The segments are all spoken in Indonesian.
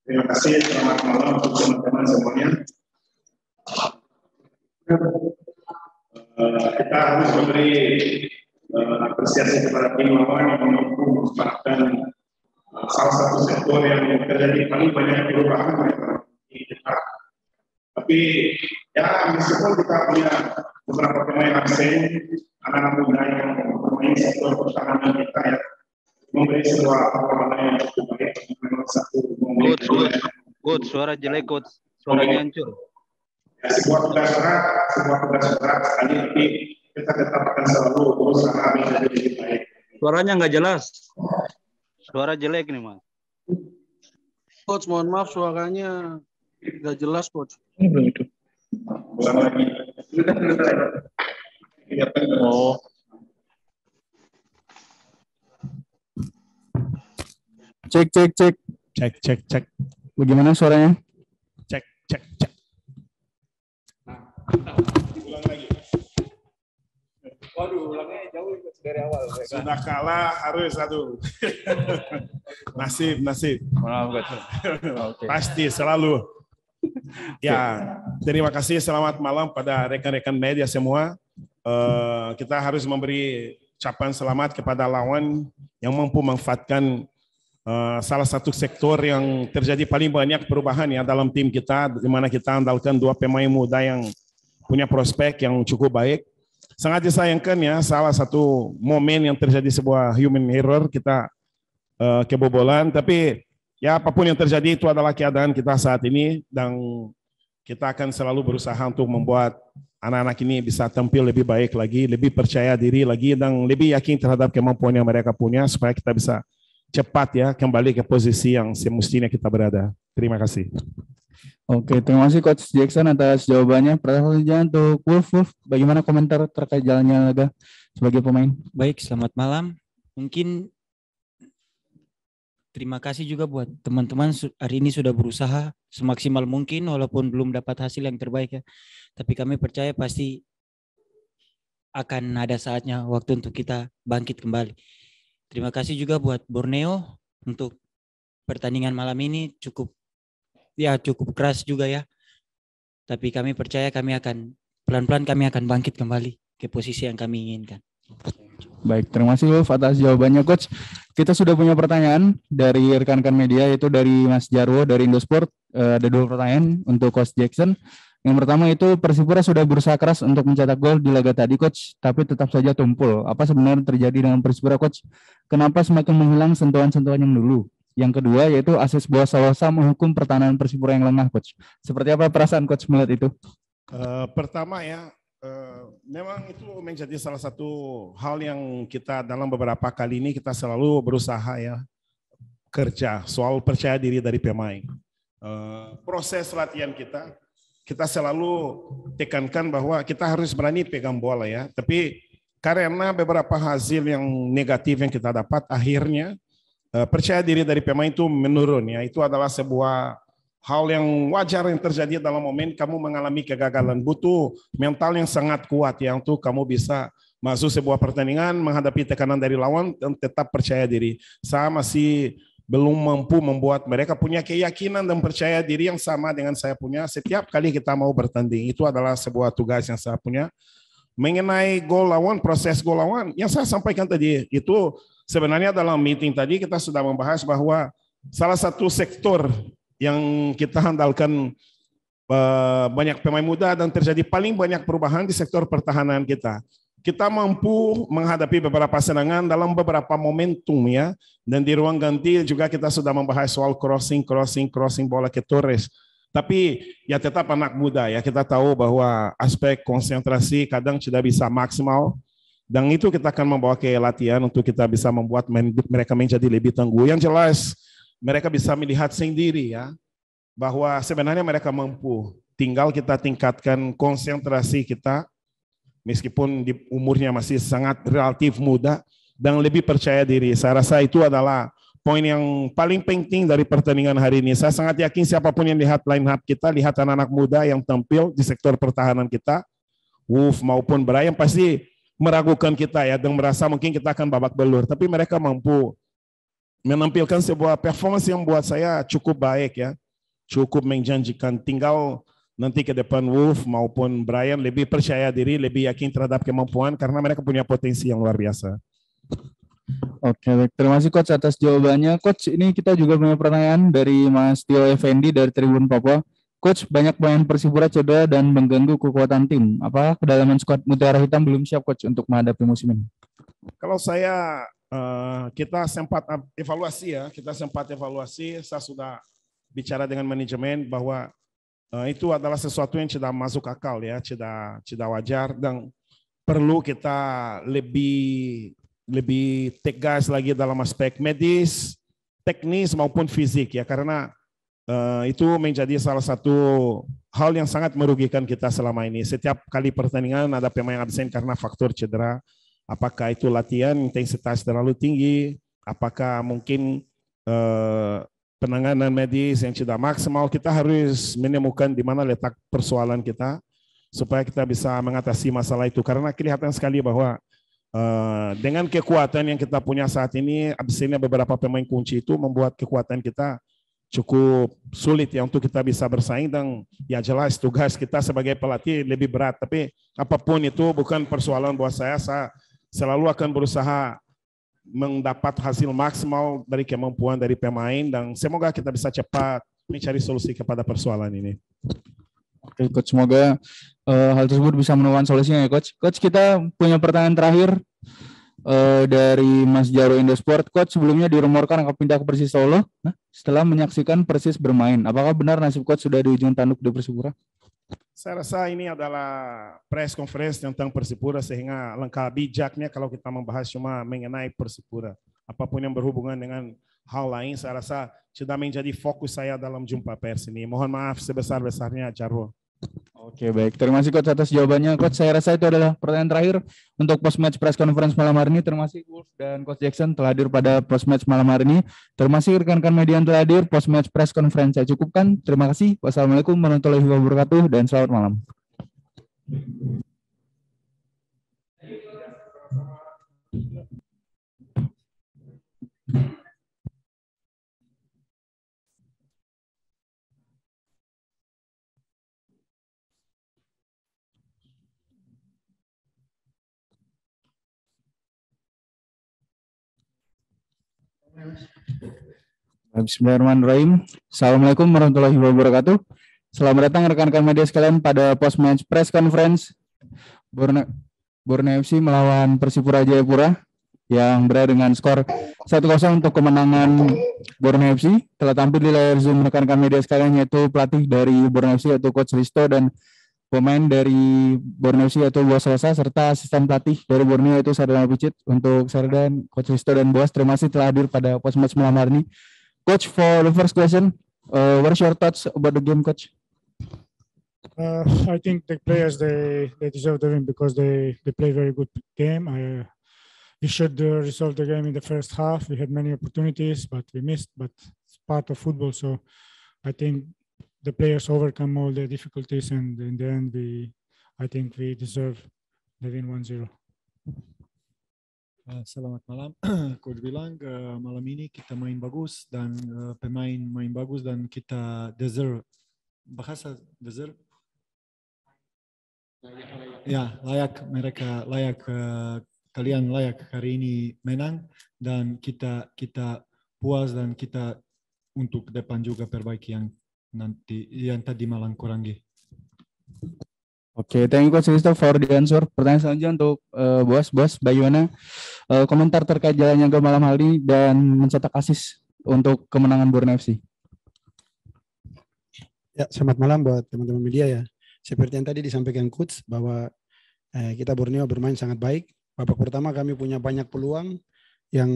Terima kasih, selamat malam untuk teman-teman semuanya. Kita harus memberi apresiasi kepada tim lawan yang mampu memanfaatkan salah satu sektor yang terjadi paling banyak perubahan di kita. Tapi ya meskipun kita punya beberapa pemain asing, anak-anak muda yang bermain sektor pertahanan kita ya, memberi sebuah perlawanan yang cukup baik. Memang satu Coach, suara jelek, Coach. Suaranya hancur. Ya, sebuah tugas berat sekali, tapi kita tetap akan selalu berusaha menjadi lebih baik. Suaranya nggak jelas. Suara jelek nih, Mas. Coach, mohon maaf suaranya nggak jelas, Coach. Ini belum itu. Ulang lagi. Oh. Cek. Bagaimana suaranya? Cek. Ulang lagi. Waduh, ulangnya jauh dari awal. Sudah kalah harus satu. Nasib. Pasti selalu. Ya, terima kasih. Selamat malam pada rekan-rekan media semua. Kita harus memberi ucapan selamat kepada lawan yang mampu memanfaatkan salah satu sektor yang terjadi paling banyak perubahan ya dalam tim kita, di mana kita andalkan dua pemain muda yang punya prospek yang cukup baik. Sangat disayangkan ya, salah satu momen yang terjadi sebuah human error, kita kebobolan, tapi ya apapun yang terjadi itu adalah keadaan kita saat ini, dan kita akan selalu berusaha untuk membuat anak-anak ini bisa tampil lebih baik lagi, lebih percaya diri lagi, dan lebih yakin terhadap kemampuan yang mereka punya, supaya kita bisa cepat ya kembali ke posisi yang semestinya kita berada. Terima kasih. Oke, terima kasih Coach Jackson atas jawabannya. Pertanyaan untuk Wolf, bagaimana komentar terkait jalannya laga sebagai pemain? Baik, selamat malam. Mungkin terima kasih juga buat teman-teman hari ini sudah berusaha semaksimal mungkin walaupun belum dapat hasil yang terbaik ya. Tapi kami percaya pasti akan ada saatnya waktu untuk kita bangkit kembali. Terima kasih juga buat Borneo untuk pertandingan malam ini cukup keras juga ya. Tapi kami percaya kami akan pelan-pelan bangkit kembali ke posisi yang kami inginkan. Baik, terima kasih Wolf atas jawabannya Coach. Kita sudah punya pertanyaan dari rekan-rekan media, yaitu dari Mas Jarwo dari Indosport. Ada dua pertanyaan untuk Coach Jackson. Yang pertama itu Persipura sudah berusaha keras untuk mencetak gol di laga tadi Coach, tapi tetap saja tumpul. Apa sebenarnya terjadi dengan Persipura Coach? Kenapa semakin menghilang sentuhan-sentuhan yang dulu? Yang kedua yaitu asis Boa Salosa menghukum pertahanan Persipura yang lengah Coach. Seperti apa perasaan Coach melihat itu? Pertama ya, memang itu menjadi salah satu hal yang kita dalam beberapa kali ini kita selalu berusaha ya kerja soal percaya diri dari pemain. Proses latihan kita selalu tekankan bahwa kita harus berani pegang bola ya. Tapi karena beberapa hasil yang negatif yang kita dapat, akhirnya percaya diri dari pemain itu menurun ya. Itu adalah sebuah hal yang wajar yang terjadi dalam momen kamu mengalami kegagalan. Butuh mental yang sangat kuat ya untuk kamu bisa masuk sebuah pertandingan, menghadapi tekanan dari lawan dan tetap percaya diri. Saya masih belum mampu membuat mereka punya keyakinan dan percaya diri yang sama dengan saya punya setiap kali kita mau bertanding. Itu adalah sebuah tugas yang saya punya. Mengenai gol lawan, proses gol lawan, yang saya sampaikan tadi, itu sebenarnya dalam meeting tadi kita sudah membahas bahwa salah satu sektor yang kita andalkan banyak pemain muda dan terjadi paling banyak perubahan di sektor pertahanan kita. Kita mampu menghadapi beberapa serangan dalam beberapa momentum ya. Dan di ruang ganti juga kita sudah membahas soal crossing bola ke Torres. Tapi ya tetap anak muda ya. Kita tahu bahwa aspek konsentrasi kadang tidak bisa maksimal. Dan itu kita akan membawa ke latihan untuk kita bisa membuat mereka menjadi lebih tangguh. Yang jelas mereka bisa melihat sendiri ya bahwa sebenarnya mereka mampu. Tinggal kita tingkatkan konsentrasi kita meskipun di umurnya masih sangat relatif muda dan lebih percaya diri. Saya rasa itu adalah poin yang paling penting dari pertandingan hari ini. Saya sangat yakin siapapun yang lihat line up kita, lihat anak-anak muda yang tampil di sektor pertahanan kita, Wolf maupun Brian pasti meragukan kita ya dan merasa mungkin kita akan babak belur. Tapi mereka mampu menampilkan sebuah performance yang buat saya cukup baik ya, cukup menjanjikan. Tinggal nanti ke depan Wolf maupun Brian lebih percaya diri, lebih yakin terhadap kemampuan karena mereka punya potensi yang luar biasa. Oke, baik. Terima kasih Coach atas jawabannya. Coach, ini kita juga punya pertanyaan dari Mas Tio Effendi dari Tribun Papua. Coach, banyak pemain Persipura cedera dan mengganggu kekuatan tim. Apakah kedalaman skuad Mutiara Hitam belum siap Coach untuk menghadapi musim ini? Kalau saya, kita sempat evaluasi ya, saya sudah bicara dengan manajemen bahwa itu adalah sesuatu yang tidak masuk akal ya, tidak wajar dan perlu kita lebih tegas lagi dalam aspek medis, teknis maupun fisik ya, karena itu menjadi salah satu hal yang sangat merugikan kita selama ini. Setiap kali pertandingan ada pemain absen karena faktor cedera, apakah itu latihan intensitas terlalu tinggi, apakah mungkin penanganan medis yang tidak maksimal. Kita harus menemukan di mana letak persoalan kita supaya kita bisa mengatasi masalah itu, karena kelihatan sekali bahwa dengan kekuatan yang kita punya saat ini, absennya beberapa pemain kunci itu membuat kekuatan kita cukup sulit ya untuk kita bisa bersaing, dan ya jelas tugas kita sebagai pelatih lebih berat. Tapi apapun itu bukan persoalan buat saya selalu akan berusaha mendapat hasil maksimal dari kemampuan dari pemain dan semoga kita bisa cepat mencari solusi kepada persoalan ini. Oke, Coach, semoga hal tersebut bisa menemukan solusinya ya, Coach. Coach, kita punya pertanyaan terakhir dari Mas Jaro Indosport. Coach, sebelumnya dirumorkan akan pindah ke Persis Solo setelah menyaksikan Persis bermain. Apakah benar nasib Coach sudah di ujung tanduk di Persipura? Saya rasa ini adalah press conference tentang Persipura, sehingga langkah bijaknya kalau kita membahas cuma mengenai Persipura. Apapun yang berhubungan dengan hal lain, saya rasa sudah menjadi fokus saya dalam jumpa pers ini. Mohon maaf sebesar-besarnya, Jarwo. Oke, baik. Terima kasih Coach atas jawabannya. Coach, saya rasa itu adalah pertanyaan terakhir untuk post-match press conference malam hari ini. Terima kasih Wolf dan Coach Jackson telah hadir pada post-match malam hari ini. Terima kasih rekan-rekan media yang telah hadir. Post-match press conference saya cukupkan. Terima kasih. Wassalamualaikum warahmatullahi wabarakatuh dan selamat malam. Bismillahirrahmanirrahim. Assalamualaikum warahmatullahi wabarakatuh. Selamat datang rekan-rekan media sekalian pada post-match press conference Borneo FC melawan Persipura Jayapura yang berakhir dengan skor 1-0 untuk kemenangan Borneo FC. Telah tampil di layar Zoom rekan-rekan media sekalian yaitu pelatih dari Borneo FC yaitu Coach Risto dan pemain dari Borneo FC yaitu Boas Rosa serta asisten pelatih dari Borneo yaitu Sardan Picit. Untuk Sardan, Coach Risto dan Boas, terima kasih telah hadir pada post-match malam hari ini. Coach, for the first question, what are your thoughts about the game, Coach? I think the players they deserve the win because they play very good game. We should resolve the game in the first half. We had many opportunities, but we missed. But it's part of football, so I think the players overcome all the difficulties, and in the end, I think we deserve the win 1-0. Selamat malam. Coach bilang malam ini kita main bagus dan pemain main bagus dan kita deserve. Bahasa deserve? Ya, layak, mereka layak, kalian layak hari ini menang dan kita puas dan kita untuk depan juga perbaiki yang tadi malam kurangi. Oke, thank you Coach Risto for the answer. Pertanyaan selanjutnya untuk Bos, bagaimana komentar terkait jalannya game malam hari ini dan mencetak assist untuk kemenangan Borneo FC? Ya, selamat malam buat teman-teman media ya. Seperti yang tadi disampaikan Coach bahwa kita Borneo bermain sangat baik. Babak pertama kami punya banyak peluang yang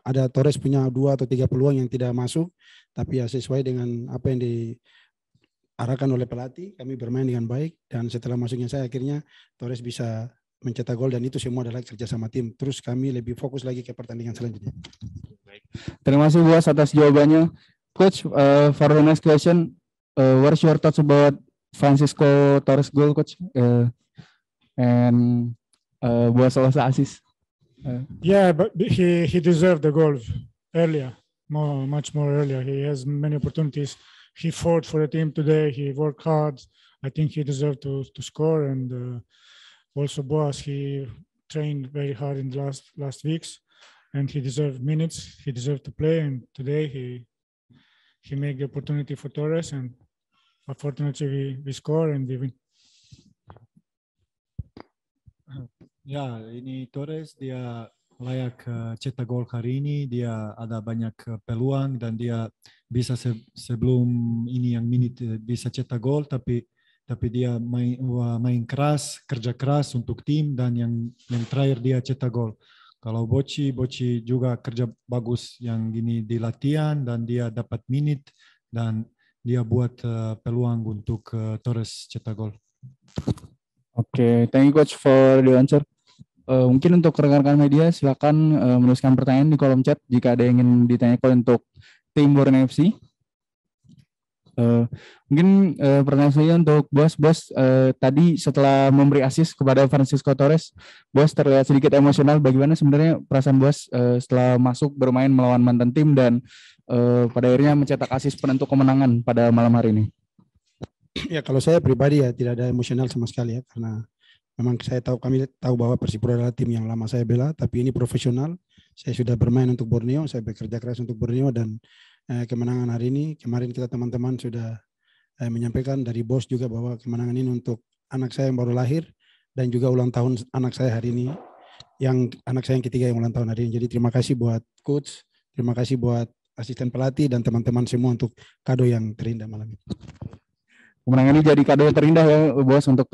ada Torres punya 2 atau 3 peluang yang tidak masuk, tapi ya sesuai dengan apa yang diarahkan oleh pelatih, kami bermain dengan baik, dan setelah masuknya saya akhirnya Torres bisa mencetak gol, dan itu semua adalah kerja sama tim. Terus kami lebih fokus lagi ke pertandingan selanjutnya. Terima kasih Boas atas jawabannya. Coach, for the next question, what's your thoughts about Francisco Torres goal, Coach? And Boas also assist. Yeah, but he deserved the goal earlier, much more earlier. He has many opportunities. He fought for the team today. He worked hard. I think he deserved to score. And also Boas, he trained very hard in the last weeks, and he deserved minutes. He deserved to play. And today he made the opportunity for Torres, and unfortunately we score and we win. Ya, ini Torres dia layak cetak gol hari ini. Dia ada banyak peluang dan dia bisa sebelum ini yang minit bisa cetak gol, tapi dia main keras, kerja keras untuk tim, dan yang terakhir dia cetak gol. Kalau Bocci juga kerja bagus yang gini di latihan, dan dia dapat minit dan dia buat peluang untuk Torres cetak gol. Oke, thank you Coach for the answer. Mungkin untuk rekan-rekan media silakan menuliskan pertanyaan di kolom chat jika ada yang ingin ditanyakan untuk tim Borneo FC. Mungkin pertanyaan saya untuk Bos, tadi setelah memberi assist kepada Francisco Torres, Bos terlihat sedikit emosional. Bagaimana sebenarnya perasaan Bos setelah masuk bermain melawan mantan tim dan pada akhirnya mencetak assist penentu kemenangan pada malam hari ini? Ya, kalau saya pribadi ya tidak ada emosional sama sekali ya, karena memang kami tahu bahwa Persipura adalah tim yang lama saya bela, tapi ini profesional. Saya sudah bermain untuk Borneo, saya bekerja keras untuk Borneo, dan kemenangan hari ini, kemarin kita teman-teman sudah menyampaikan dari Bos juga bahwa kemenangan ini untuk anak saya yang baru lahir, dan juga ulang tahun anak saya hari ini, yang anak saya yang ketiga yang ulang tahun hari ini. Jadi terima kasih buat coach, terima kasih buat asisten pelatih dan teman-teman semua untuk kado yang terindah malam ini. Kemenangan ini jadi kado yang terindah ya Bos untuk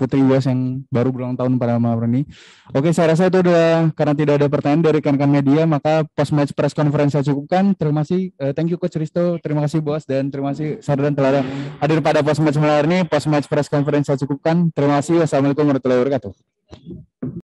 Putri Bos yang baru berulang tahun pada malam ini. Oke, saya rasa itu udah, karena tidak ada pertanyaan dari rekan-rekan media, maka post match press conference saya cukupkan. Terima kasih, thank you Coach Risto, terima kasih Bos, dan terima kasih Sardan telah hadir pada post match malam ini. Post match press conference saya cukupkan. Terima kasih. Wassalamualaikum warahmatullahi wabarakatuh.